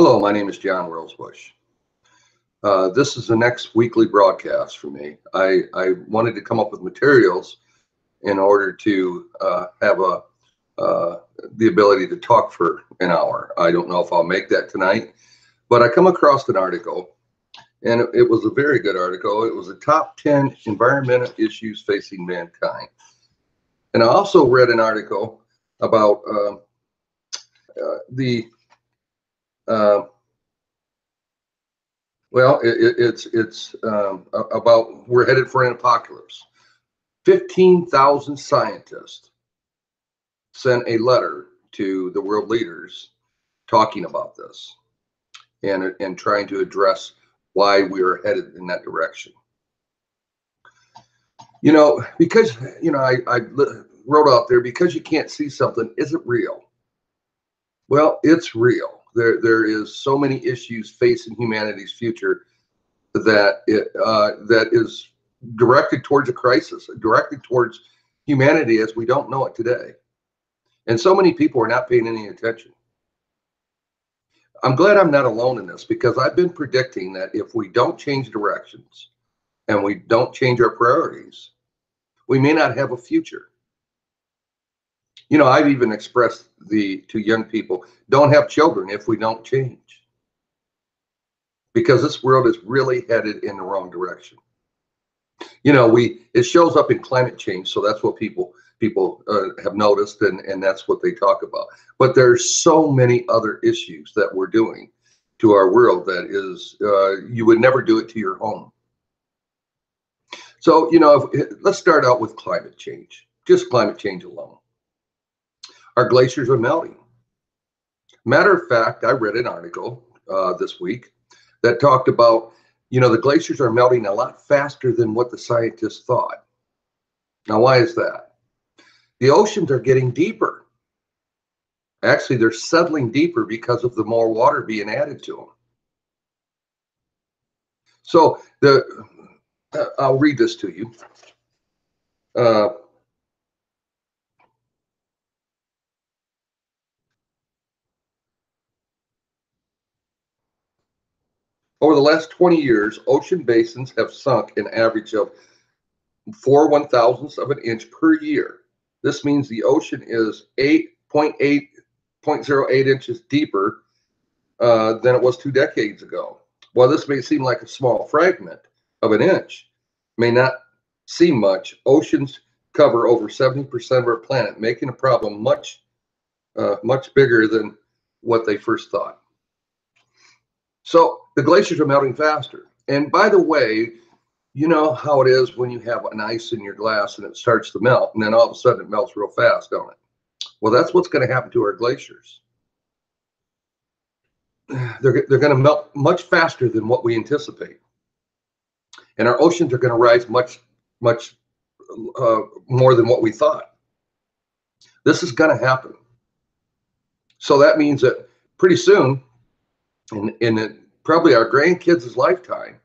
Hello, my name is John Rosebush. This is the next weekly broadcast for me. I wanted to come up with materials in order to have the ability to talk for an hour. I don't know if I'll make that tonight, but I come across an article, and it was a very good article. It was the top 10 environmental issues facing mankind. And I also read an article about it's about we're headed for an apocalypse. 15,000 scientists sent a letter to the world leaders talking about this and trying to address why we are headed in that direction. Because I wrote out there, because you can't see something isn't real. Well, it's real. There is so many issues facing humanity's future that is directed towards a crisis, directed towards humanity as we don't know it today. And so many people are not paying any attention. I'm glad I'm not alone in this, because I've been predicting that if we don't change directions and we don't change our priorities, we may not have a future. I've even expressed to young people, don't have children if we don't change, because this world is really headed in the wrong direction. It shows up in climate change, so that's what people have noticed, and that's what they talk about. But there's so many other issues that we're doing to our world that is you would never do it to your home. So let's start out with climate change. Just climate change alone. Our glaciers are melting. Matter of fact, I read an article this week that talked about, the glaciers are melting a lot faster than what the scientists thought. Now, why is that? The oceans are getting deeper. Actually, they're settling deeper because of the more water being added to them. So I'll read this to you. Over the last 20 years, ocean basins have sunk an average of 4/1000ths of an inch per year. This means the ocean is 8.08 inches deeper than it was 2 decades ago. While this may seem like a small fragment of an inch, may not seem much, oceans cover over 70% of our planet, making a problem much bigger than what they first thought. So the glaciers are melting faster. And by the way, you know how it is when you have an ice in your glass and it starts to melt, and then all of a sudden it melts real fast, don't it? Well, that's what's going to happen to our glaciers. They're going to melt much faster than what we anticipate. And our oceans are going to rise much more than what we thought. This is going to happen. So that means that pretty soon, in probably our grandkids' lifetime,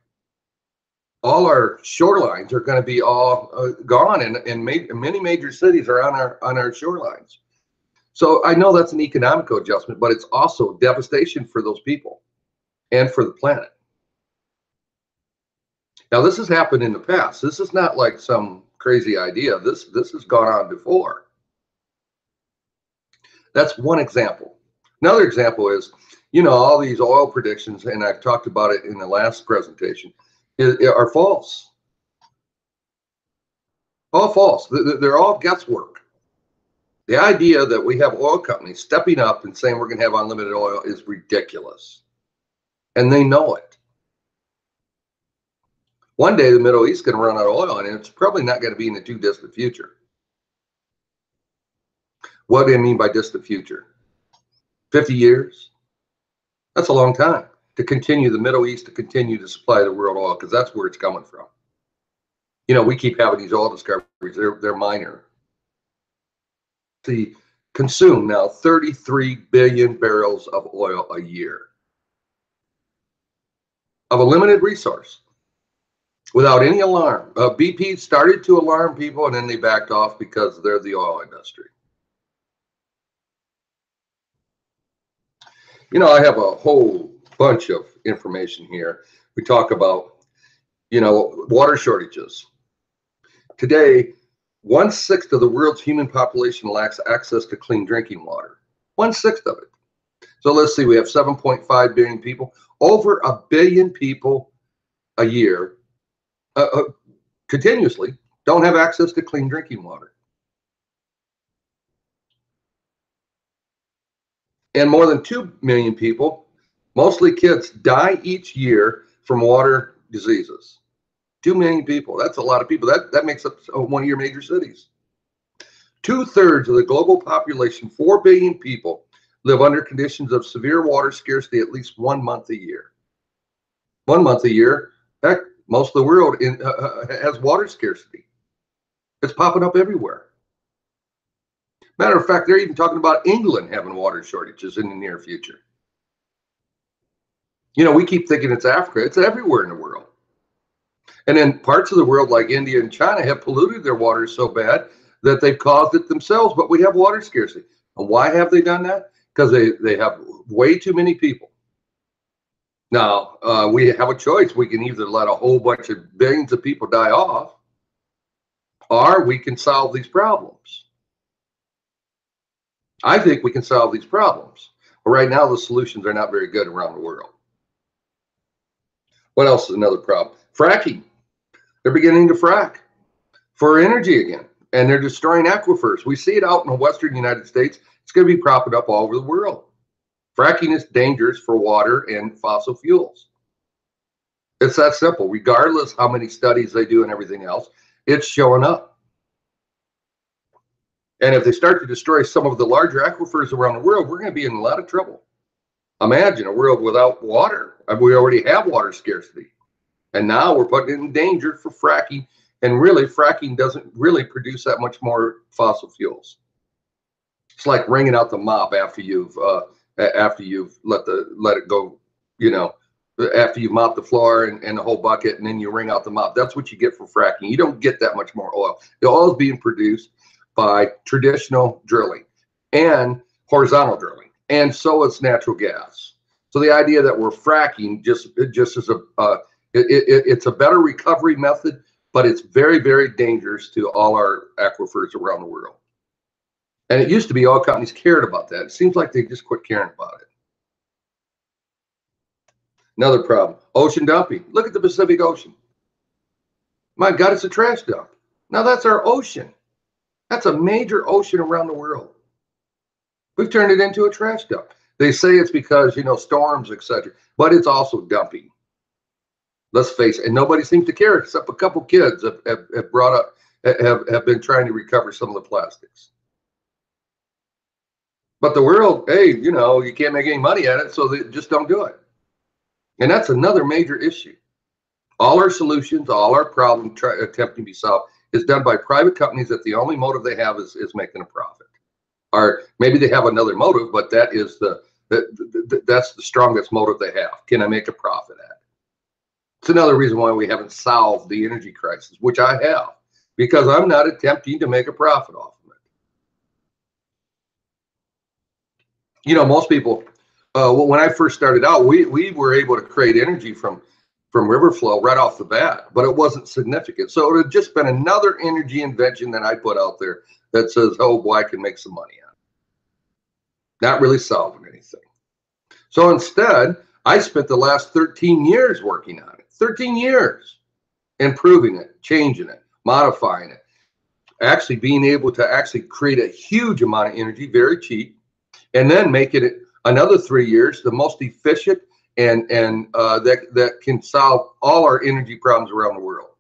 all our shorelines are going to be all gone, and many major cities are on our shorelines. So I know that's an economical adjustment, but it's also devastation for those people and for the planet. Now, this has happened in the past. This is not like some crazy idea. This has gone on before. That's one example. Another example is, all these oil predictions, and I've talked about it in the last presentation, are false. All false. They're all guesswork. The idea that we have oil companies stepping up and saying we're going to have unlimited oil is ridiculous. And they know it. One day the Middle East is going to run out of oil, and it's probably not going to be in the too distant future. What do I mean by distant future? 50 years? That's a long time to continue the Middle East to continue to supply the world oil, because that's where it's coming from. We keep having these oil discoveries. They're minor. They consume now 33 billion barrels of oil a year of a limited resource without any alarm. BP started to alarm people, and then they backed off because they're the oil industry. You know, I have a whole bunch of information here. We talk about, you know, water shortages. Today, 1/6 of the world's human population lacks access to clean drinking water. 1/6 of it. So let's see, we have 7.5 billion people. Over a billion people a year continuously don't have access to clean drinking water. And more than 2 million people, mostly kids, die each year from water diseases. 2 million people. That's a lot of people. That makes up one of your major cities. 2/3 of the global population, 4 billion people, live under conditions of severe water scarcity at least 1 month a year. 1 month a year. Heck, most of the world has water scarcity. It's popping up everywhere. Matter of fact, they're even talking about England having water shortages in the near future. You know, we keep thinking it's Africa. It's everywhere in the world. And then parts of the world like India and China have polluted their water so bad that they've caused it themselves, but we have water scarcity. And why have they done that? Because they have way too many people. Now, we have a choice. We can either let a whole bunch of billions of people die off, or we can solve these problems. I think we can solve these problems. But right now, the solutions are not very good around the world. What else is another problem? Fracking. They're beginning to frack for energy again, and they're destroying aquifers. We see it out in the western United States. It's going to be propping up all over the world. Fracking is dangerous for water and fossil fuels. It's that simple. Regardless how many studies they do and everything else, it's showing up. And if they start to destroy some of the larger aquifers around the world, we're going to be in a lot of trouble. Imagine a world without water. We already have water scarcity. And now we're putting it in danger for fracking. And really, fracking doesn't really produce that much more fossil fuels. It's like wringing out the mop after you've let it go, you know, after you mop the floor and the whole bucket, and then you wring out the mop. That's what you get for fracking. You don't get that much more oil. The oil is being produced by traditional drilling and horizontal drilling, and so it's natural gas. So the idea that we're fracking just is it's a better recovery method, but it's very, very dangerous to all our aquifers around the world. And it used to be all companies cared about that. It seems like they just quit caring about it. Another problem, ocean dumping. Look at the Pacific Ocean. My God, it's a trash dump. Now that's our ocean. That's a major ocean around the world. We've turned it into a trash dump. They say it's because, you know, storms, etc., but it's also dumping. Let's face it, and nobody seems to care except a couple kids have been trying to recover some of the plastics. But the world, hey, you know, you can't make any money at it, so they just don't do it. And that's another major issue. All our solutions, all our problems attempting to be solved is done by private companies that the only motive they have is making a profit. Or maybe they have another motive, but that is that's the strongest motive they have. Can I make a profit at it? It's another reason why we haven't solved the energy crisis, which I have, because I'm not attempting to make a profit off of it. You know, most people, when I first started out, we were able to create energy from river flow right off the bat, but it wasn't significant. So it had just been another energy invention that I put out there that says, oh boy, I can make some money on it. Not really solving anything. So instead, I spent the last 13 years working on it. 13 years. Improving it, changing it, modifying it. Actually being able to actually create a huge amount of energy, very cheap, and then making it another 3 years the most efficient and that can solve all our energy problems around the world.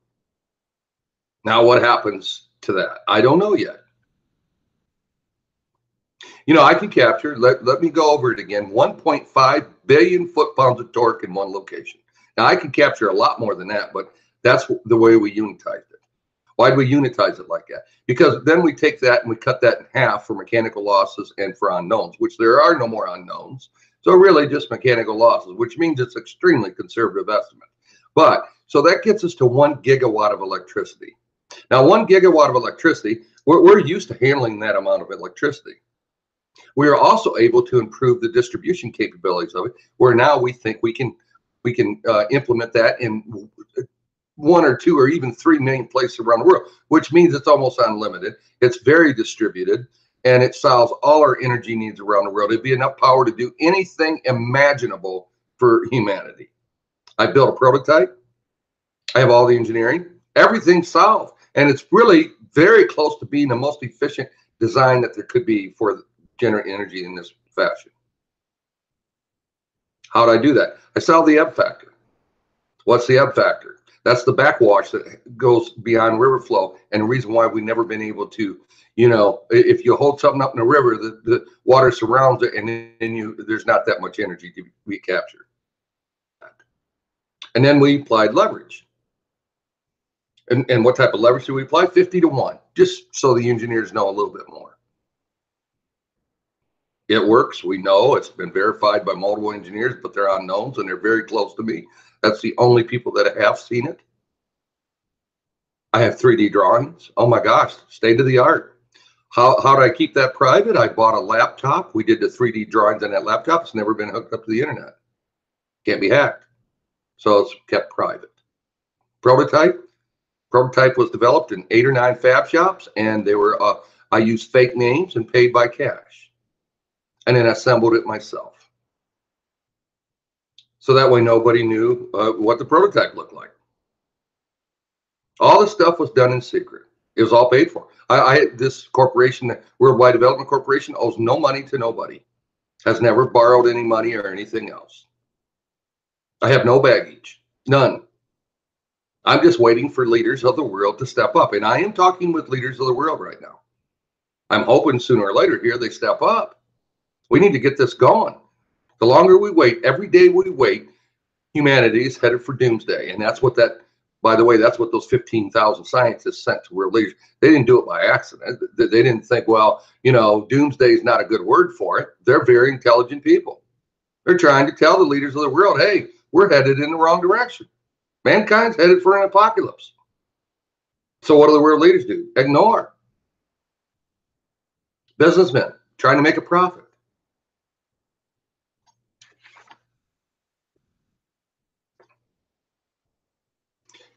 Now, what happens to that? I don't know yet. You know, I can capture, let me go over it again, 1.5 billion foot-pounds of torque in one location. Now, I can capture a lot more than that, but that's the way we unitized it. Why do we unitize it like that? Because then we take that and we cut that in half for mechanical losses and for unknowns, which there are no more unknowns. So really just mechanical losses, which means it's extremely conservative estimate. But so that gets us to 1 gigawatt of electricity. Now, 1 gigawatt of electricity, we're used to handling that amount of electricity. We are also able to improve the distribution capabilities of it, where now we think we can implement that in 1 or 2 or even 3 million places around the world, which means it's almost unlimited. It's very distributed, and it solves all our energy needs around the world. It'd be enough power to do anything imaginable for humanity. I built a prototype. I have all the engineering. Everything's solved, and it's really very close to being the most efficient design that there could be for generating energy in this fashion. How did I do that? I solved the ebb factor. What's the ebb factor? That's the backwash that goes beyond river flow, and the reason why we've never been able to, if you hold something up in a river, the water surrounds it, and then there's not that much energy to be captured. And then we applied leverage. And what type of leverage do we apply? 50 to 1, just so the engineers know a little bit more. It works. We know it's been verified by multiple engineers, but they're unknowns and they're very close to me. That's the only people that have seen it. I have 3D drawings. Oh my gosh, state of the art. How do I keep that private? I bought a laptop. We did the 3D drawings on that laptop. It's never been hooked up to the internet. Can't be hacked. So it's kept private. Prototype was developed in 8 or 9 fab shops, and they were I used fake names and paid by cash, and then assembled it myself. So that way nobody knew what the prototype looked like. All this stuff was done in secret. It was all paid for. This corporation, Worldwide Development Corporation, owes no money to nobody. Has never borrowed any money or anything else. I have no baggage, none. I'm just waiting for leaders of the world to step up. And I am talking with leaders of the world right now. I'm hoping sooner or later here they step up. We need to get this going. The longer we wait, every day we wait, humanity is headed for doomsday. And that's what by the way, that's what those 15,000 scientists sent to world leaders. They didn't do it by accident. They didn't think, well, doomsday is not a good word for it. They're very intelligent people. They're trying to tell the leaders of the world, hey, we're headed in the wrong direction. Mankind's headed for an apocalypse. So what do the world leaders do? Ignore. Businessmen trying to make a profit.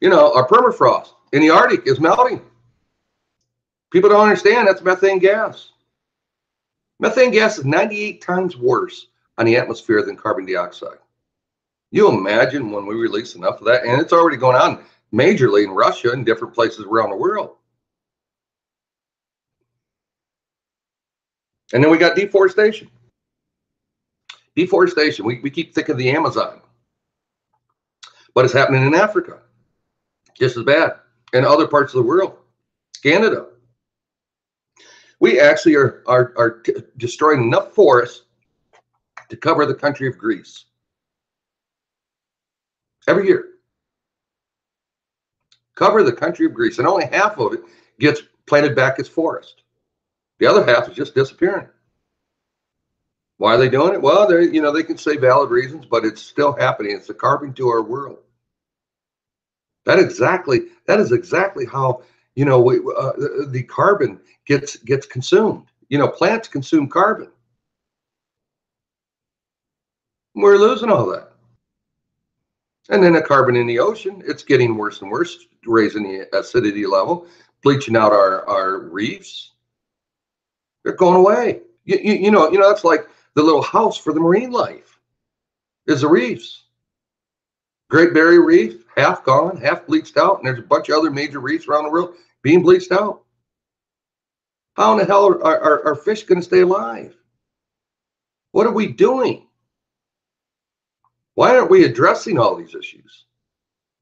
Our permafrost in the Arctic is melting. People don't understand that's methane gas. Methane gas is 98 times worse on the atmosphere than carbon dioxide. You imagine when we release enough of that, and it's already going on majorly in Russia and different places around the world. And then we got deforestation. Deforestation, we keep thinking of the Amazon, but it's happening in Africa, just as bad, and other parts of the world, Canada. We actually are destroying enough forests to cover the country of Greece. Every year. Cover the country of Greece, and only half of it gets planted back as forest. The other half is just disappearing. Why are they doing it? Well, they can say valid reasons, but it's still happening. It's the carbon to our world. That is exactly how the carbon gets consumed. Plants consume carbon. We're losing all that. And then the carbon in the ocean, it's getting worse and worse, raising the acidity level, bleaching out our reefs. They're going away. That's like the little house for the marine life is the reefs. Great Barrier Reef, half gone, half bleached out, and there's a bunch of other major reefs around the world being bleached out. How in the hell are fish going to stay alive? What are we doing? Why aren't we addressing all these issues?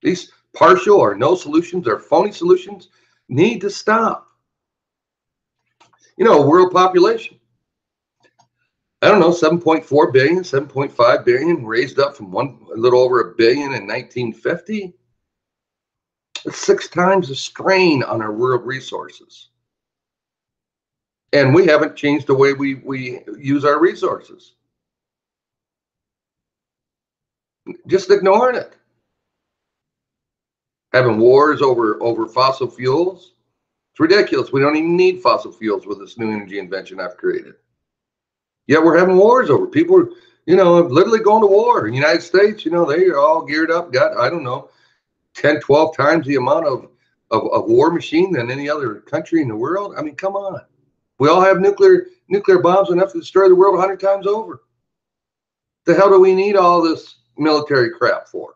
These partial or no solutions or phony solutions need to stop. World population. I don't know, 7.4 billion, 7.5 billion, raised up from a little over 1 billion in 1950. It's 6 times the strain on our world resources. And we haven't changed the way we use our resources. Just ignoring it. Having wars over fossil fuels. It's ridiculous. We don't even need fossil fuels with this new energy invention I've created. Yet we're having wars over. People are, literally going to war. In the United States, they are all geared up, got, I don't know, 10, 12 times the amount of war machine than any other country in the world. I mean, come on. We all have nuclear bombs enough to destroy the world 100 times over. The hell do we need all this military crap for?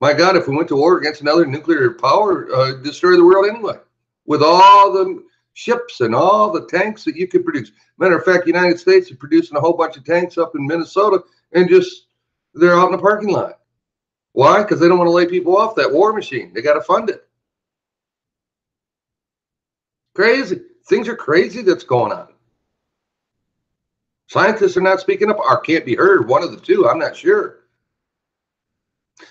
My God, if we went to war against another nuclear power, destroy the world anyway, with all the ships and all the tanks that you could produce. Matter of fact, the United States is producing a whole bunch of tanks up in Minnesota, and they're out in the parking lot. Why? Because they don't want to lay people off that war machine. They got to fund it. Crazy. Things are crazy that's going on. Scientists are not speaking up or can't be heard. One of the two, I'm not sure.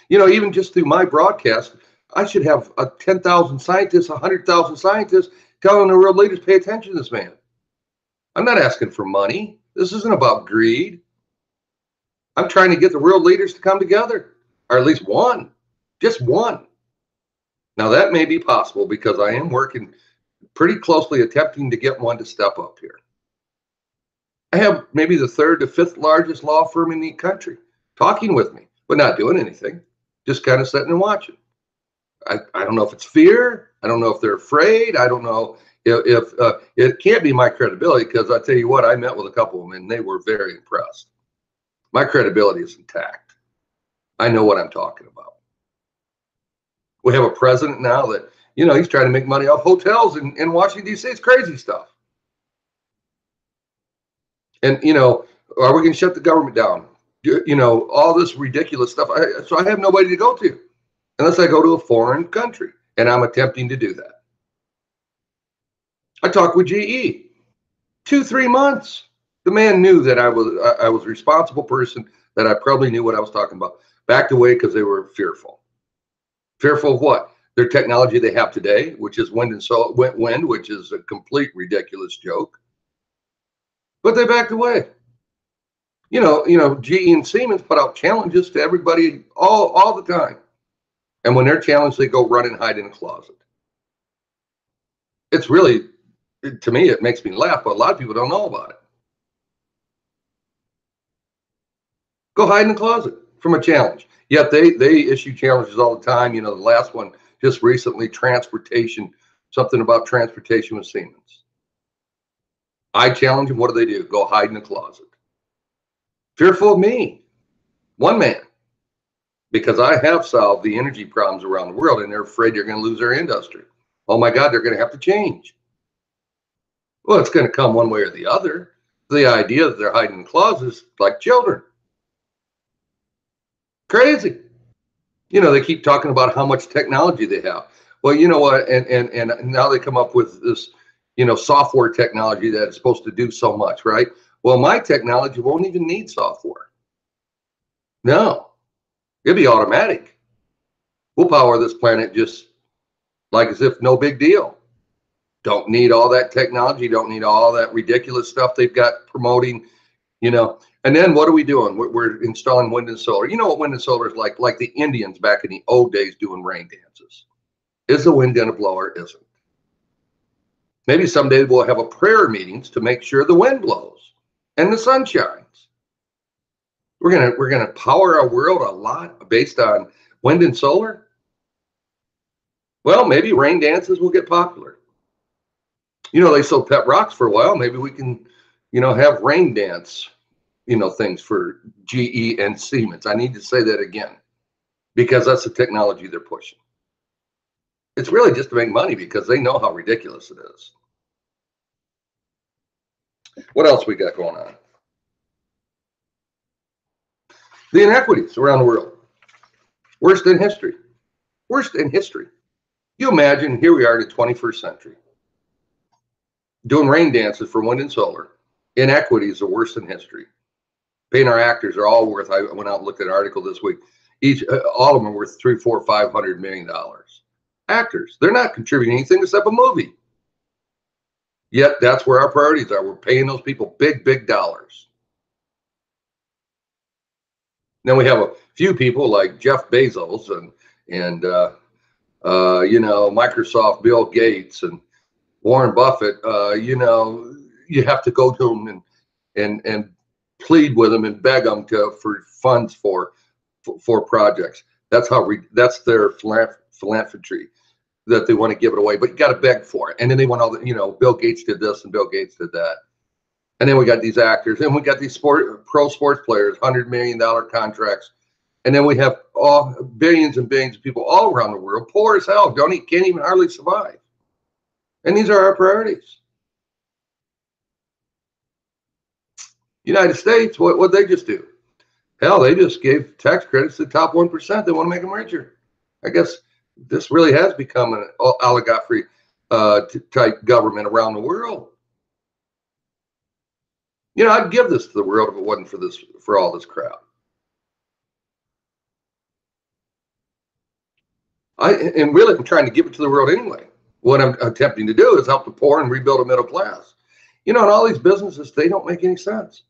Even just through my broadcast, I should have 10,000 scientists, 100,000 scientists telling the world leaders, pay attention to this man. I'm not asking for money. This isn't about greed. I'm trying to get the world leaders to come together, or at least one, just one. Now that may be possible because I am working pretty closely attempting to get one to step up here. I have maybe the 3rd to 5th largest law firm in the country talking with me, but not doing anything, just kind of sitting and watching. I don't know if it's fear. I don't know if they're afraid. I don't know if it can't be my credibility, because I tell you what, I met with a couple of them and they were very impressed. My credibility is intact. I know what I'm talking about. We have a president now that, he's trying to make money off hotels in Washington, D.C. It's crazy stuff. And, are we going to shut the government down? All this ridiculous stuff. So I have nobody to go to unless I go to a foreign country, and I'm attempting to do that. I talked with GE 2-3 months. The man knew that I was a responsible person, that I probably knew what I was talking about. Backed away because they were fearful. Fearful of what? Their technology they have today, which is wind, which is a complete ridiculous joke. But they backed away. GE and Siemens put out challenges to everybody all the time. And when they're challenged, they go run and hide in a closet. It's really, to me, it makes me laugh, but a lot of people don't know about it. Go hide in a closet from a challenge. Yet they issue challenges all the time. The last one just recently, transportation, something about transportation with Siemens. I challenge them. What do? Go hide in a closet. Fearful of me, one man, because I have solved the energy problems around the world, and they're afraid they're going to lose their industry. Oh my God, they're going to have to change. Well, it's going to come one way or the other. The idea that they're hiding in closets like children. Crazy. They keep talking about how much technology they have. Well, you know what? And now they come up with this, software technology that is supposed to do so much, right? Well, my technology won't even need software. No, it'll be automatic. We'll power this planet just like as if no big deal. Don't need all that technology. Don't need all that ridiculous stuff they've got promoting, And then what are we doing? We're installing wind and solar. You know what wind and solar is like? Like the Indians back in the old days doing rain dances. Is the wind going to blow or isn't? Maybe someday we'll have a prayer meetings to make sure the wind blows and the sun shines. We're gonna power our world a lot based on wind and solar. Well, maybe rain dances will get popular. They sold pet rocks for a while. Maybe we can, have rain dance, things for GE and Siemens. I need to say that again, because that's the technology they're pushing. It's really just to make money because they know how ridiculous it is. What else we got going on? The inequities around the world. Worst in history. Worst in history. You imagine, here we are in the 21st century, doing rain dances for wind and solar. Inequities are worst in history. Paying our actors are all worth, I went out and looked at an article this week, all of them are worth $300, $400, $500 million. Actors, they're not contributing anything except a movie. Yet that's where our priorities are. We're paying those people big, big dollars. Then we have a few people like Jeff Bezos and Microsoft, Bill Gates, and Warren Buffett. You have to go to them and plead with them and beg them for funds for projects. That's that's their philanthropy, that they want to give it away, but you got to beg for it. And then they want all the, Bill Gates did this and Bill Gates did that. And then we got these actors, and we got these pro sports players, $100 million contracts. And then we have all billions and billions of people all around the world, poor as hell, can't even hardly survive. And these are our priorities. United States, what they just do? Hell, they just gave tax credits to the top 1%. They want to make them richer. I guess this really has become an oligarchy type government around the world. I'd give this to the world if it wasn't for all this crap. And really, I'm trying to give it to the world anyway. What I'm attempting to do is help the poor and rebuild a middle class. And all these businesses, they don't make any sense.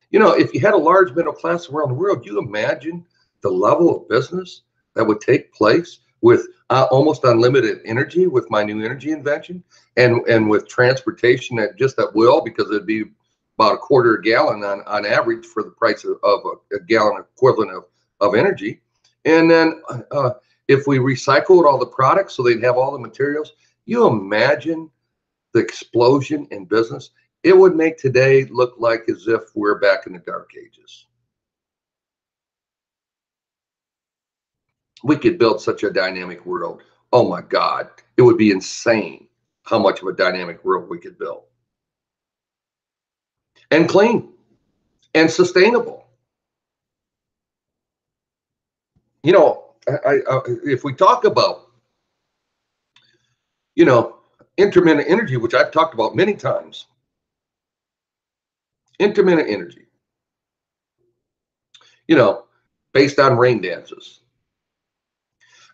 If you had a large middle class around the world, you imagine the level of business that would take place with almost unlimited energy with my new energy invention, and with transportation at will, because it'd be about a quarter a gallon on average for the price of a gallon equivalent of energy. And then if we recycled all the products so they'd have all the materials, you imagine the explosion in business. It would make today look like as if we're back in the dark ages. We could build such a dynamic world. Oh my God, it would be insane how much of a dynamic world we could build. And clean and sustainable. If we talk about, intermittent energy, which I've talked about many times, intermittent energy, based on rain dances.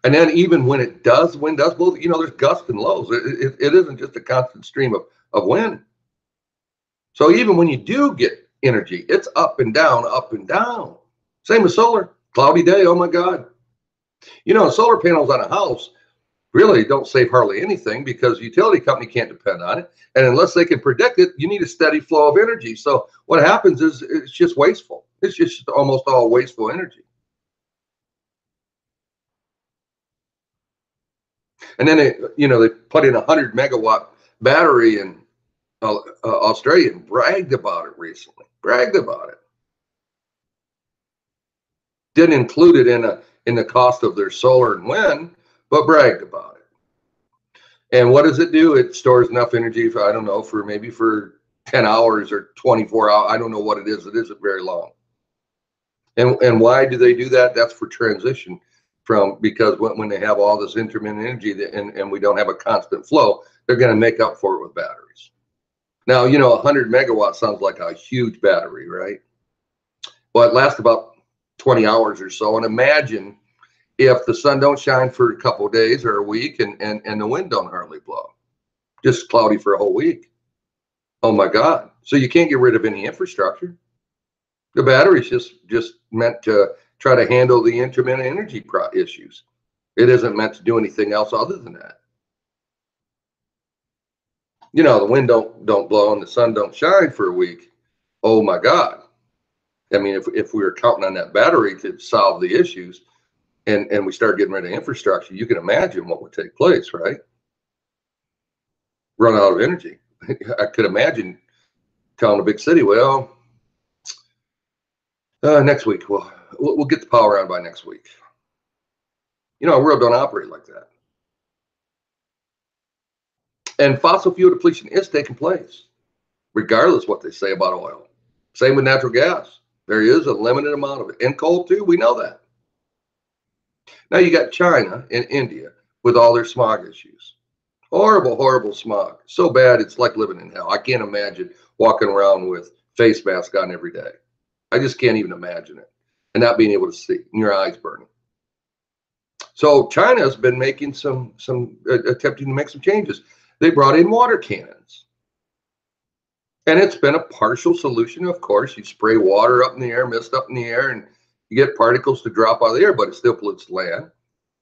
And then even when wind does blow, there's gusts and lows. It isn't just a constant stream of wind. So even when you do get energy, it's up and down, up and down. Same with solar. Cloudy day, oh my God. Solar panels on a house really don't save hardly anything, because the utility company can't depend on it. And unless they can predict it, you need a steady flow of energy. So what happens is it's just wasteful. It's just almost all wasteful energy. And then they put in a 100 megawatt battery in Australia and bragged about it recently. Bragged about it. Didn't include it in the cost of their solar and wind, but bragged about it. And what does it do? It stores enough energy for, I don't know, for 10 hours or 24 hours. I don't know what it is. It isn't very long. And why do they do that? That's for transition because when they have all this intermittent energy and we don't have a constant flow, they're going to make up for it with batteries. Now, 100 megawatts sounds like a huge battery, right? Well, it lasts about 20 hours or so. And imagine if the sun don't shine for a couple of days or a week and the wind don't hardly blow. Just cloudy for a whole week. Oh my God. So you can't get rid of any infrastructure. The battery's just meant to try to handle the intermittent energy issues. It isn't meant to do anything else other than that. The wind don't blow and the sun don't shine for a week. Oh my God. I mean, if we were counting on that battery to solve the issues and we start getting rid of infrastructure, you can imagine what would take place, right? Run out of energy. I could imagine telling a big city, well, next week, we'll get the power on by next week. Our world don't operate like that. And fossil fuel depletion is taking place, regardless what they say about oil. Same with natural gas. There is a limited amount of it. And coal too, we know that. Now you got China and India with all their smog issues. Horrible, horrible smog. So bad, it's like living in hell. I can't imagine walking around with face mask on every day. I just can't even imagine it. And not being able to see, and your eyes burning. So China's been making attempting to make some changes. They brought in water cannons. And it's been a partial solution, of course. You spray water up in the air, mist up in the air, and you get particles to drop out of the air, but it still pollutes land.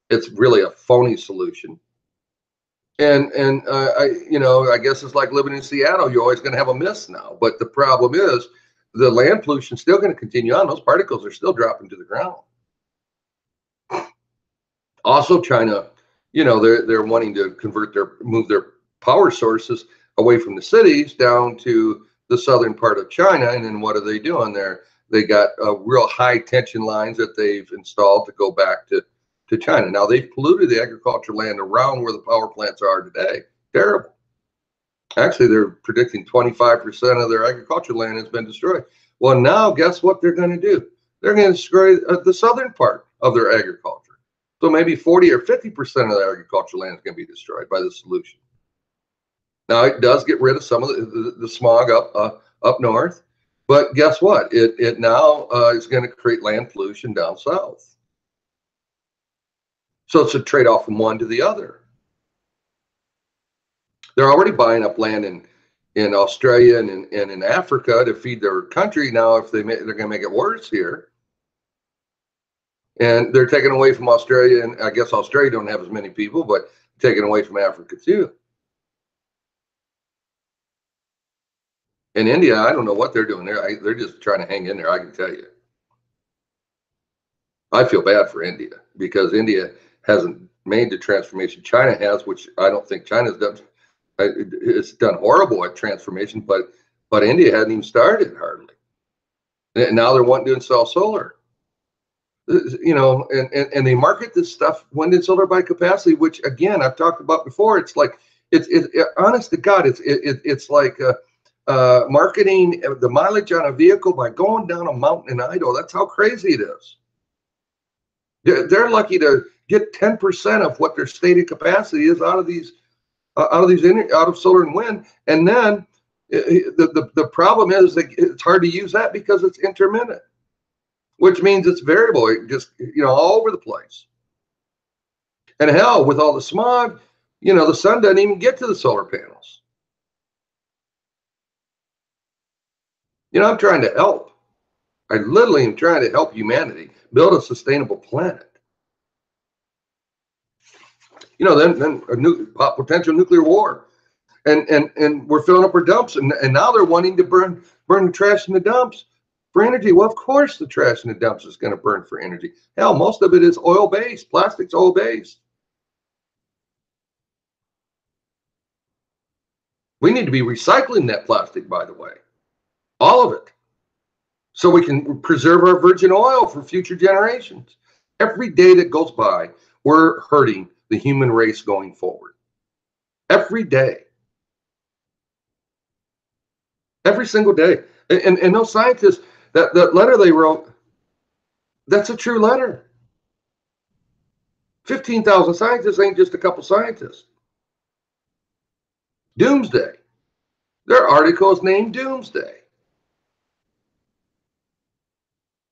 It's really a phony solution. And I guess it's like living in Seattle. You're always going to have a mist now. But the problem is the land pollution is still going to continue on. Those particles are still dropping to the ground. Also, China, they're wanting to move their power sources away from the cities down to the southern part of China. And then what are they doing there? They got real high tension lines that they've installed to go back to China. Now, they've polluted the agricultural land around where the power plants are today. Terrible. Actually, they're predicting 25% of their agricultural land has been destroyed. Well, now guess what they're going to do? They're going to destroy the southern part of their agriculture. So maybe 40 or 50% of the agricultural land is going to be destroyed by the solution. Now, it does get rid of some of the smog up north, but guess what? It now is going to create land pollution down south. So it's a trade-off from one to the other. They're already buying up land in Australia and in Africa to feed their country. Now, if they're going to make it worse here, and they're taking away from Australia, and I guess Australia don't have as many people, but taking away from Africa too. In India, I don't know what they're doing there. They're just trying to hang in there, I can tell you. I feel bad for India because India hasn't made the transformation China has, which I don't think China's done. It's done horrible at transformation, but India hadn't even started hardly. And now they're wanting to install solar. And they market this stuff, wind and solar by capacity, which again I've talked about before. It's like it's honest to God, it's like marketing the mileage on a vehicle by going down a mountain in Idaho. That's how crazy it is. They're lucky to get 10% of what their stated capacity is out of solar and wind, and then the problem is that it's hard to use that because it's intermittent, which means it's variable. It just all over the place. And hell, with all the smog, the sun doesn't even get to the solar panels. I'm trying to help. I literally am trying to help humanity build a sustainable planet. Then a potential nuclear war, and we're filling up our dumps, and now they're wanting to burn the trash in the dumps for energy. Well, of course, the trash in the dumps is going to burn for energy. Hell, most of it is oil-based. Plastic's oil-based. We need to be recycling that plastic, by the way, all of it, so we can preserve our virgin oil for future generations. Every day that goes by, we're hurting the human race going forward. Every day. Every single day. And those scientists, that letter they wrote, that's a true letter. 15,000 scientists ain't just a couple scientists. Doomsday. Their article is named Doomsday.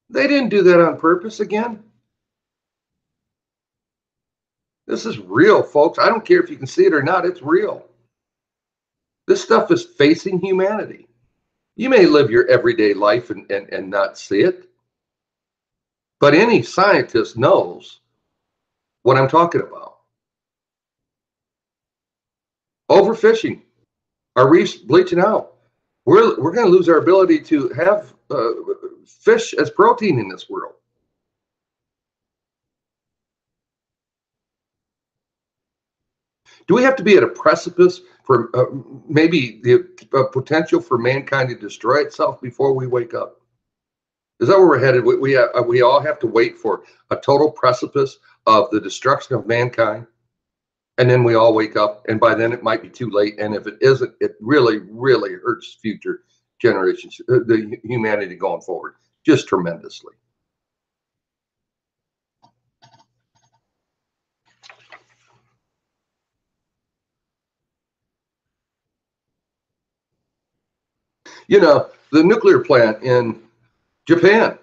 They didn't do that on purpose again. This is real, folks. I don't care if you can see it or not, it's real. This stuff is facing humanity. You may live your everyday life and not see it, but any scientist knows what I'm talking about. Overfishing, our reefs bleaching out. We're going to lose our ability to have fish as protein in this world. Do we have to be at a precipice for maybe the potential for mankind to destroy itself before we wake up? Is that where we're headed? We all have to wait for a total precipice of the destruction of mankind, and then we all wake up, and by then it might be too late. And if it isn't, it really, really hurts future generations, the humanity going forward, just tremendously. The nuclear plant in Japan,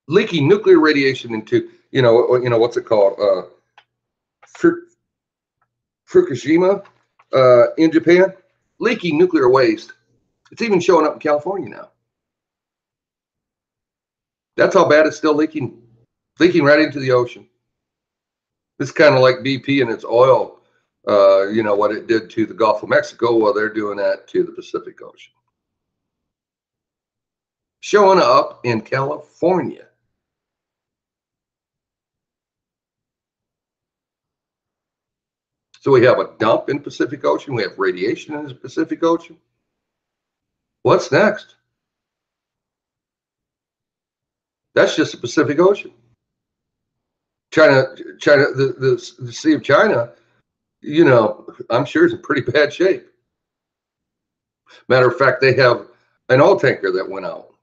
leaking nuclear radiation into, what's it called? Fukushima in Japan, leaking nuclear waste. It's even showing up in California now. That's how bad it's still leaking right into the ocean. It's kind of like BP and its oil, what it did to the Gulf of Mexico. Well, they're doing that to the Pacific Ocean. showing up in California. So we have a dump in Pacific Ocean. We have radiation in the Pacific Ocean. What's next? That's just the Pacific Ocean. China, the Sea of China, you know, I'm sure is in pretty bad shape. Matter of fact, they have an oil tanker that went out,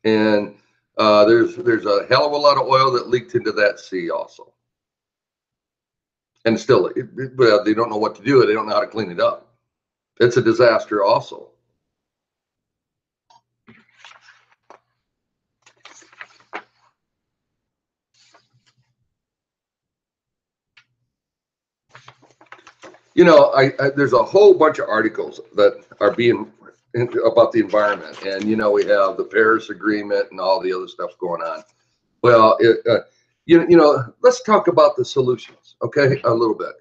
and there's a hell of a lot of oil that leaked into that sea also. And still, well, they don't know what to do. They don't know how to clean it up. It's a disaster also. You know, there's a whole bunch of articles that are being about the environment, and you know, we have the Paris Agreement and all the other stuff going on. Well, you know, let's talk about the solutions, okay, a little bit.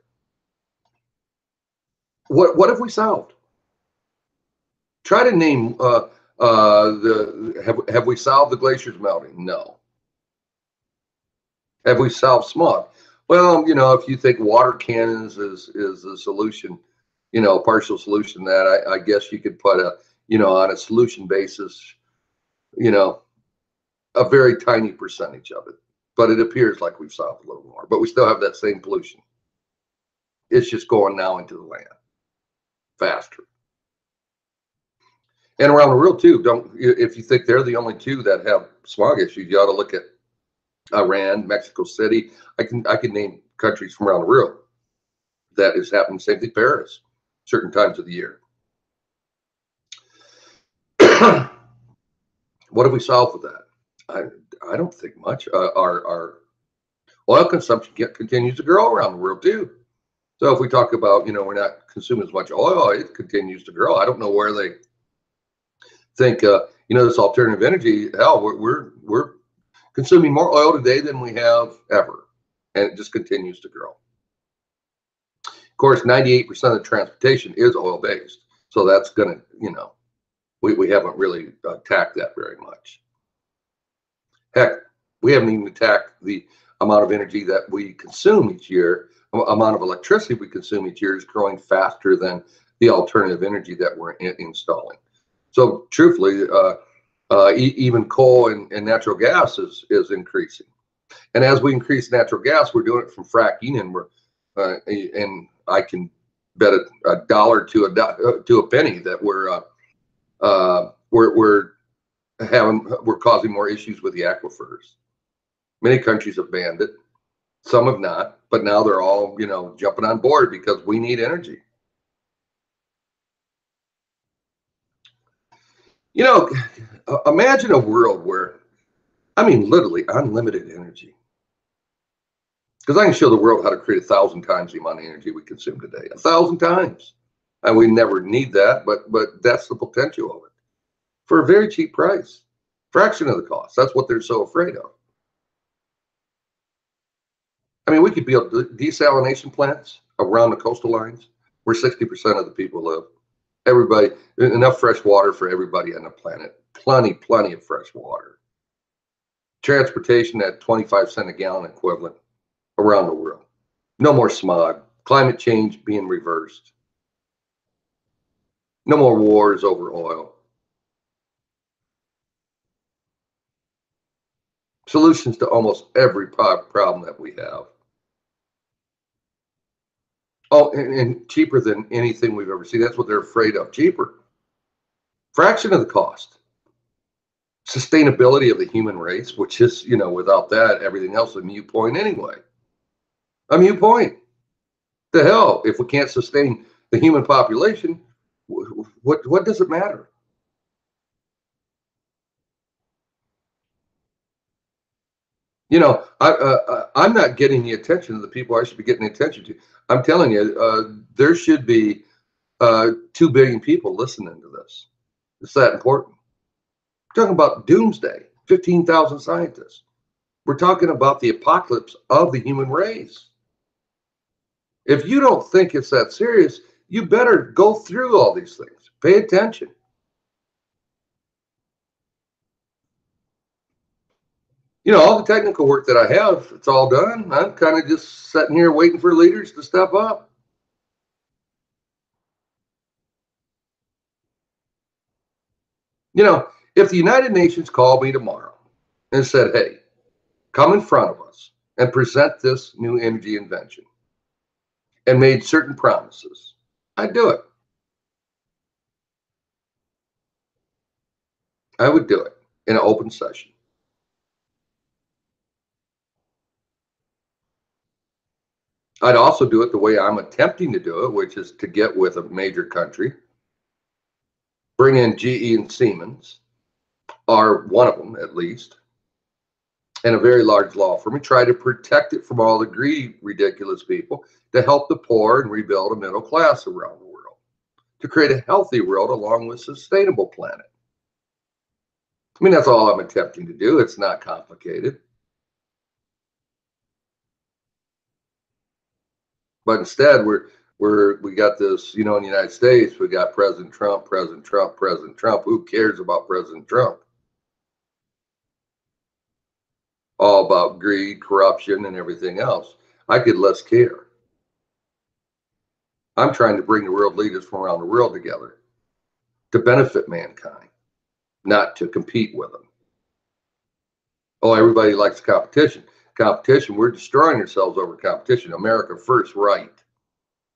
What have we solved? Try to name have we solved the glaciers melting? No. Have we solved smog? Well, you know, if you think water cannons is the solution, you know, partial solution, that I guess you could put a, you know, on a solution basis, you know, a very tiny percentage of it. But it appears like we've solved a little more, but we still have that same pollution. It's just going now into the land faster. And around the world too. Don't, if you think they're the only two that have smog issues, you ought to look at Iran, Mexico City. I can name countries from around the world that is happening. Same thing, Paris, certain times of the year. What have we solved with that? I don't think much. Our oil consumption continues to grow around the world too. So if we talk about, you know, we're not consuming as much oil, it continues to grow. I don't know where they think, you know, this alternative energy. Hell, we're consuming more oil today than we have ever, and it just continues to grow. Of course, 98% of transportation is oil based, so that's gonna, you know, we haven't really attacked that very much. Heck, we haven't even attacked the amount of energy that we consume each year. Amount of electricity we consume each year is growing faster than the alternative energy that we're installing. So truthfully, even coal and natural gas is increasing. And as we increase natural gas, we're doing it from fracking, and and I can bet a dollar to a penny that we're causing more issues with the aquifers. Many countries have banned it, some have not, but now they're all, you know, jumping on board because we need energy. You know, imagine a world where, I mean, literally unlimited energy. Because I can show the world how to create 1,000 times the amount of energy we consume today. 1,000 times. And we never need that, but that's the potential of it. For a very cheap price. Fraction of the cost. That's what they're so afraid of. I mean, we could build desalination plants around the coastal lines where 60% of the people live. Everybody, enough fresh water for everybody on the planet. Plenty of fresh water. Transportation at 25 cents a gallon equivalent around the world. No more smog. Climate change being reversed. No more wars over oil. Solutions to almost every problem that we have. Oh, and cheaper than anything we've ever seen. That's what they're afraid of. Cheaper. Fraction of the cost. Sustainability of the human race, which is, you know, without that, everything else is a mute point anyway. A mute point. The hell, if we can't sustain the human population, what does it matter? You know, I'm not getting the attention of the people I should be getting attention to. I'm telling you, there should be 2 billion people listening to this. It's that important. We're talking about doomsday, 15,000 scientists. We're talking about the apocalypse of the human race. If you don't think it's that serious, you better go through all these things. Pay attention. All the technical work that I have, it's all done. I'm kind of just sitting here waiting for leaders to step up. If the United Nations called me tomorrow and said, hey, come in front of us and present this new energy invention and made certain promises, I'd do it. I would do it in an open session. I'd also do it the way I'm attempting to do it, which is to get with a major country, bring in GE and Siemens, or one of them at least, and a very large law firm, and try to protect it from all the greedy, ridiculous people to help the poor and rebuild a middle class around the world, to create a healthy world along with a sustainable planet. I mean, that's all I'm attempting to do. It's not complicated. But instead, we got this, in the United States, we got President Trump, President Trump, President Trump. Who cares about President Trump? All about greed, corruption, and everything else. I could less care. I'm trying to bring the world leaders from around the world together to benefit mankind, not to compete with them. Oh, everybody likes competition. Competition, we're destroying ourselves over competition. America first, right?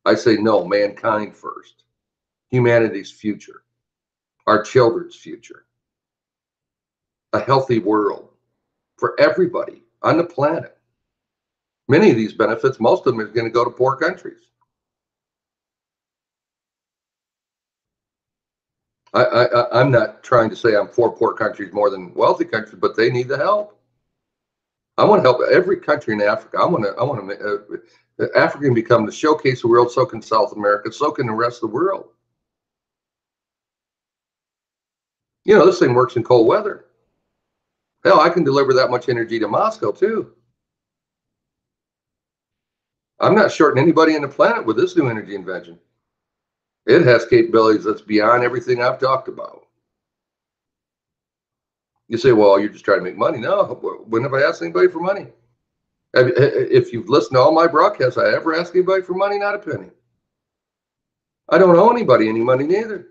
I say no, mankind first. Humanity's future, our children's future, a healthy world for everybody on the planet. Many of these benefits, most of them are going to go to poor countries. I'm not trying to say I'm for poor countries more than wealthy countries, but they need the help. I want to help every country in Africa. I want to Africa can become the showcase of the world. So can South America. So can the rest of the world. This thing works in cold weather. Hell, I can deliver that much energy to Moscow too. I'm not shorting anybody on the planet with this new energy invention. It has capabilities that's beyond everything I've talked about. You say, well, you're just trying to make money. No, when have I asked anybody for money? If you've listened to all my broadcasts, I ever asked anybody for money? Not a penny. I don't owe anybody any money neither.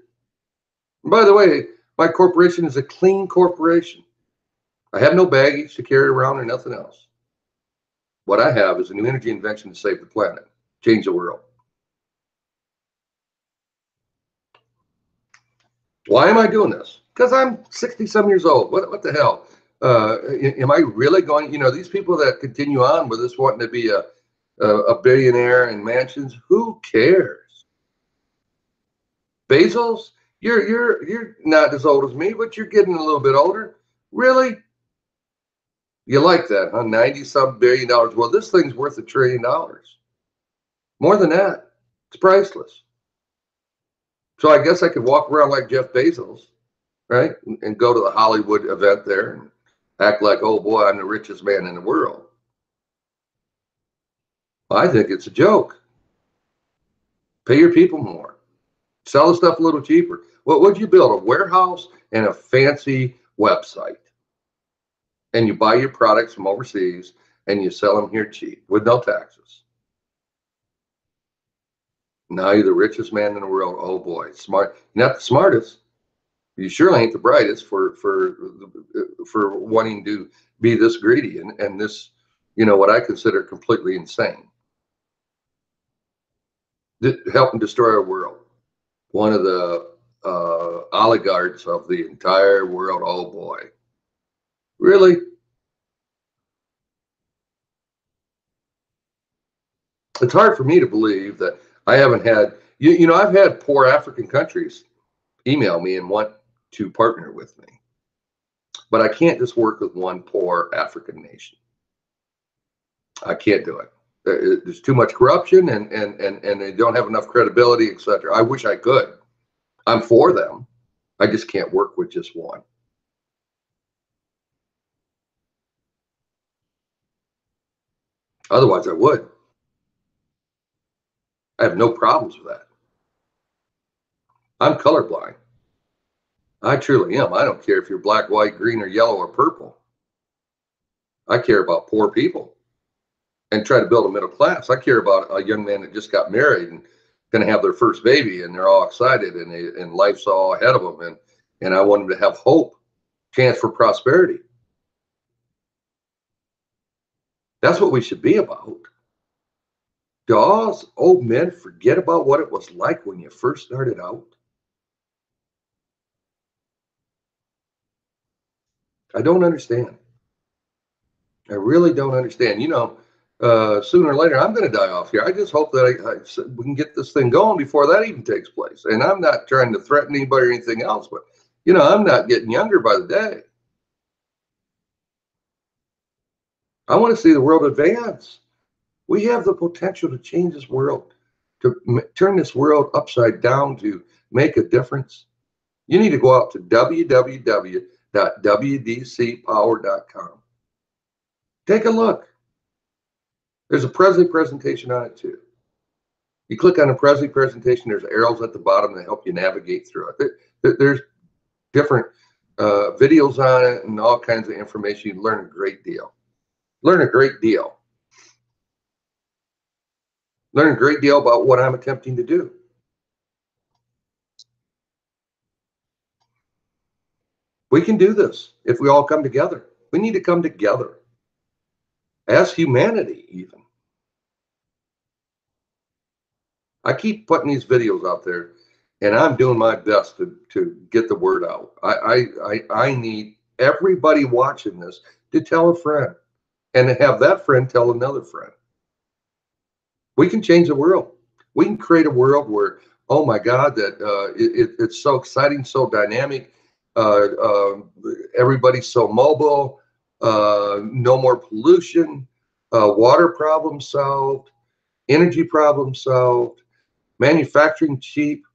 And by the way, my corporation is a clean corporation. I have no baggage to carry around or nothing else. What I have is a new energy invention to save the planet, change the world. Why am I doing this? Because I'm 60-some years old. What the hell? Am I really going? These people that continue on with this wanting to be a billionaire in mansions. Who cares? Bezos, you're not as old as me, but you're getting a little bit older. Really? You like that, huh? 90-some billion dollars. Well, this thing's worth $1 trillion. More than that. It's priceless. So I guess I could walk around like Jeff Bezos, right? And go to the Hollywood event there and act like, oh boy, I'm the richest man in the world. I think it's a joke. Pay your people more. Sell the stuff a little cheaper. What would you build? A warehouse and a fancy website. And you buy your products from overseas and you sell them here cheap with no taxes. Now you're the richest man in the world. Oh boy, smart. You're not the smartest. You surely ain't the brightest for wanting to be this greedy and this, what I consider completely insane. Help and destroy our world. One of the oligarchs of the entire world. Oh boy, really? It's hard for me to believe that I haven't had. I've had poor African countries email me and want to partner with me, but I can't just work with one poor African nation. I can't do it. There's too much corruption and they don't have enough credibility, etc. I wish I could. I'm for them. I just can't work with just one. Otherwise, I would. I have no problems with that. I'm colorblind. I truly am. I don't care if you're black, white, green, or yellow or purple. I care about poor people and try to build a middle class. I care about a young man that just got married and going to have their first baby, and they're all excited, and life's all ahead of them, and I want them to have hope, chance for prosperity. That's what we should be about. Do all us old men forget about what it was like when you first started out? I don't understand. I really don't understand. Sooner or later, I'm going to die off here. I just hope that we can get this thing going before that even takes place. And I'm not trying to threaten anybody or anything else, but, I'm not getting younger by the day. I want to see the world advance. We have the potential to change this world, to turn this world upside down, to make a difference. You need to go out to www.wdcpower.com. Take a look. There's a Presley presentation on it too. You click on the Presley presentation, there's arrows at the bottom that help you navigate through it. There's different videos on it and all kinds of information. You learn a great deal. Learn a great deal. Learn a great deal about what I'm attempting to do. We can do this if we all come together. We need to come together as humanity, even. I keep putting these videos out there, and I'm doing my best to get the word out. I need everybody watching this to tell a friend, and to have that friend tell another friend. We can change the world. We can create a world where, oh my God, that it's so exciting, so dynamic. Everybody's so mobile. No more pollution. Water problems solved. Energy problems solved. Manufacturing cheap.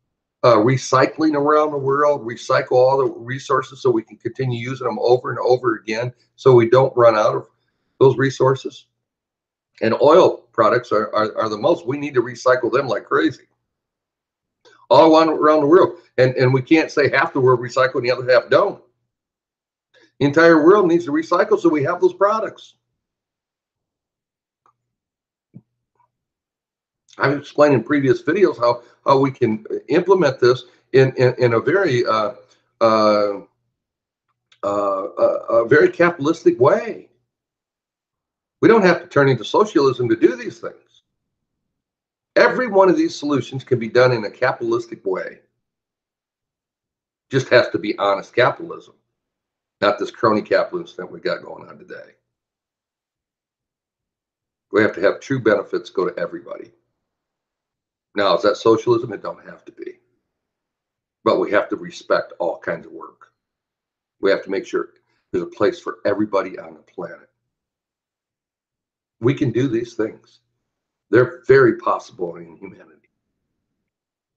Recycling around the world. Recycle all the resources so we can continue using them over and over again, so we don't run out of those resources. And oil products are the most. We need to recycle them like crazy, all around the world. And we can't say half the world recycle and the other half don't. The entire world needs to recycle so we have those products. I've explained in previous videos how we can implement this in a very a very capitalistic way. We don't have to turn into socialism to do these things. Every one of these solutions can be done in a capitalistic way. Just has to be honest capitalism, not this crony capitalism that we got going on today. We have to have true benefits go to everybody. Now, is that socialism? It don't have to be. But we have to respect all kinds of work. We have to make sure there's a place for everybody on the planet. We can do these things. They're very possible in humanity.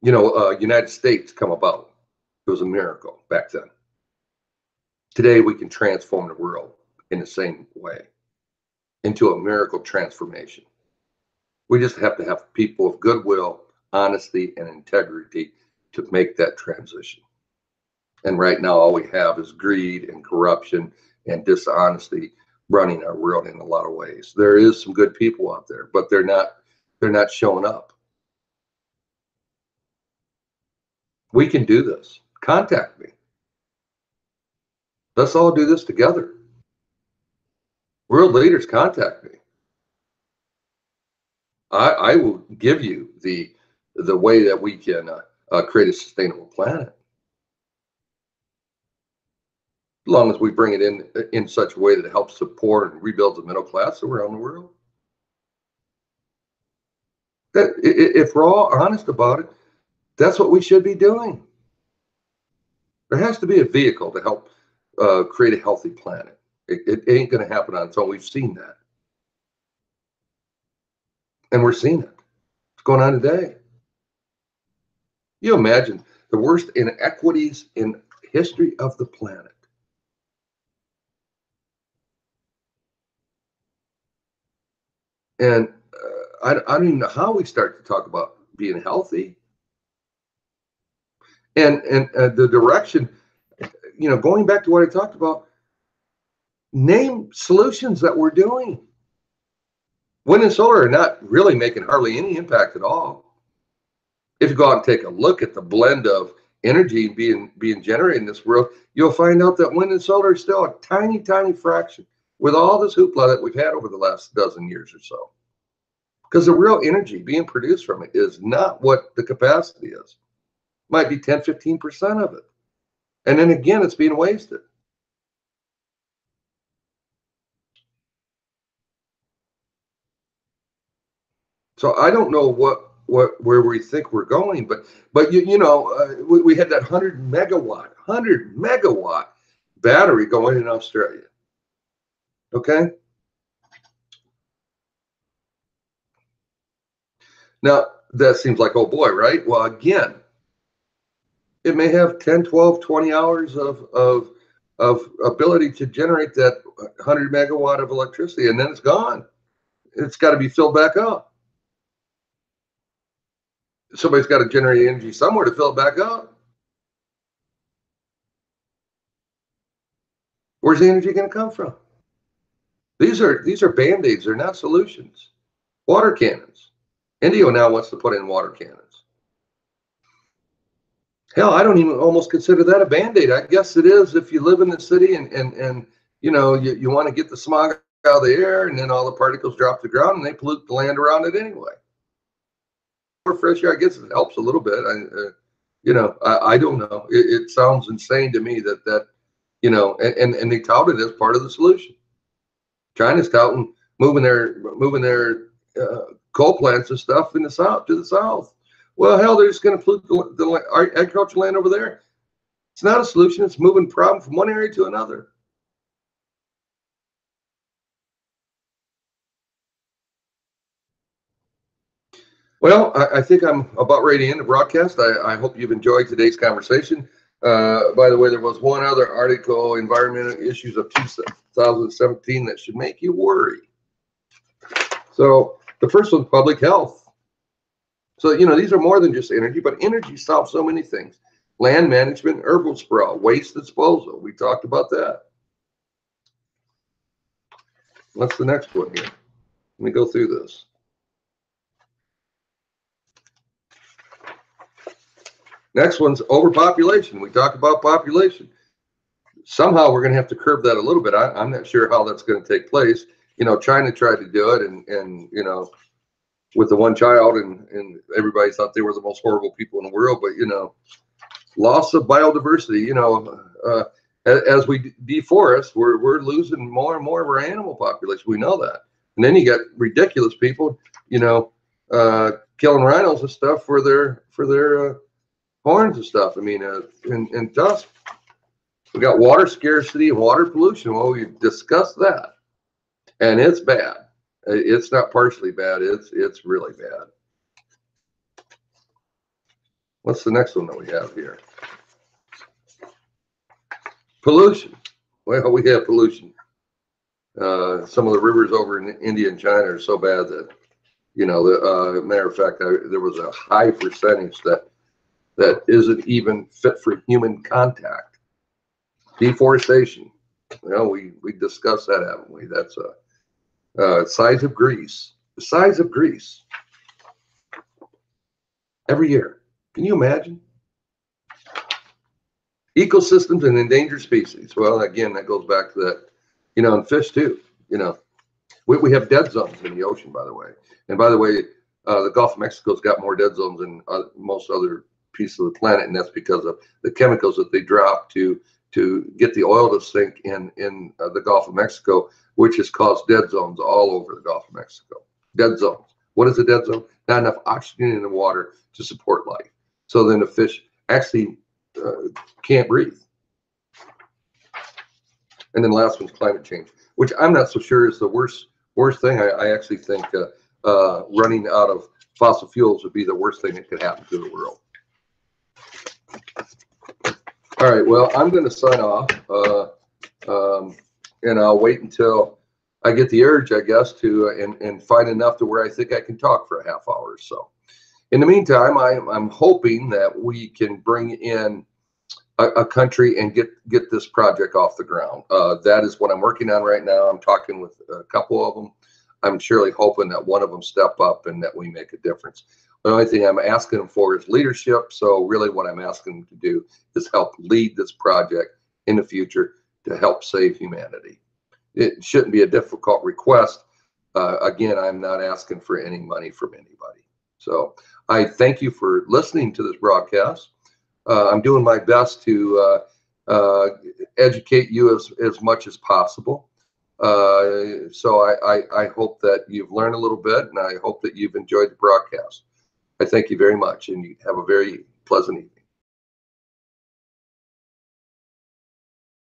United States come about. It was a miracle back then. Today, we can transform the world in the same way into a miracle transformation. We just have to have people of goodwill, honesty, and integrity to make that transition. And right now, all we have is greed and corruption and dishonesty running our world in a lot of ways. There is some good people out there, but they're not showing up. We can do this. Contact me. Let's all do this together. World leaders, contact me. I will give you the way that we can create a sustainable planet. As long as we bring it in such a way that it helps support and rebuild the middle class around the world. That if we're all honest about it, that's what we should be doing. There has to be a vehicle to help create a healthy planet. It ain't going to happen on its own. We've seen that. And we're seeing it. It's going on today. You imagine the worst inequities in history of the planet. And I don't even know how we start to talk about being healthy. And the direction, going back to what I talked about, name solutions that we're doing. Wind and solar are not really making hardly any impact at all. If you go out and take a look at the blend of energy being generated in this world, you'll find out that wind and solar is still a tiny, tiny fraction with all this hoopla that we've had over the last dozen years or so. Because the real energy being produced from it is not what the capacity is. It might be 10, 15% of it. And then again, it's being wasted. So I don't know where we think we're going, but we had that 100 megawatt battery going in Australia. Okay. Now that seems like, oh boy, right? Well, again, it may have 10, 12, 20 hours of ability to generate that 100 megawatt of electricity, and then it's gone. It's got to be filled back up. Somebody's got to generate energy somewhere to fill it back up. Where's the energy going to come from? These are band-aids. They're not solutions. Water cannons. India now wants to put in water cannons. Hell, I don't even almost consider that a band-aid. I guess it is if you live in the city and you want to get the smog out of the air, and then all the particles drop to the ground and they pollute the land around it anyway. More fresh air, I guess it helps a little bit. I don't know. It sounds insane to me that and they tout it as part of the solution. China's touting moving their coal plants and stuff in the south to the south. Well, hell, they're just going to pollute the agricultural land over there. It's not a solution. It's moving problem from one area to another. Well, I think I'm about ready to end the broadcast. I hope you've enjoyed today's conversation. By the way, there was one other article, Environmental Issues of 2017, that should make you worry. So the first one's public health. So, these are more than just energy, but energy solves so many things. Land management, herbal sprawl, waste disposal. We talked about that. What's the next one here? Let me go through this. Next one's overpopulation. We talked about population. Somehow we're going to have to curb that a little bit. I'm not sure how that's going to take place. China tried to do it, and with the one child, and everybody thought they were the most horrible people in the world. But loss of biodiversity. As we deforest, we're losing more and more of our animal population. We know that. And then you got ridiculous people, killing rhinos and stuff for their horns and stuff. I mean, and dust. We got water scarcity and water pollution. Well, we discussed that, and it's bad. It's not partially bad. It's really bad. What's the next one that we have here? Pollution. Well, we have pollution. Some of the rivers over in India and China are so bad that, matter of fact, there was a high percentage that isn't even fit for human contact. Deforestation. We discussed that, haven't we? That's size of Greece. The size of Greece. Every year. Can you imagine? Ecosystems and endangered species. Well, again, that goes back to that, and fish too. We have dead zones in the ocean, by the way. And by the way, the Gulf of Mexico's got more dead zones than most other pieces of the planet, and that's because of the chemicals that they drop to get the oil to sink in the Gulf of Mexico, which has caused dead zones all over the Gulf of Mexico. Dead zones. What is a dead zone? Not enough oxygen in the water to support life. So then the fish actually can't breathe. And then last one's climate change, which I'm not so sure is the worst thing. I actually think running out of fossil fuels would be the worst thing that could happen to the world. All right, well, I'm going to sign off, and I'll wait until I get the urge, I guess, to and find enough to where I think I can talk for a half hour or so. In the meantime, I'm hoping that we can bring in a country and get this project off the ground. That is what I'm working on right now. I'm talking with a couple of them. I'm surely hoping that one of them step up and that we make a difference. The only thing I'm asking them for is leadership. So really what I'm asking them to do is help lead this project in the future to help save humanity. It shouldn't be a difficult request. Again, I'm not asking for any money from anybody. So I thank you for listening to this broadcast. I'm doing my best to educate you as much as possible. So I hope that you've learned a little bit, and I hope that you've enjoyed the broadcast. I thank you very much, and you have a very pleasant evening.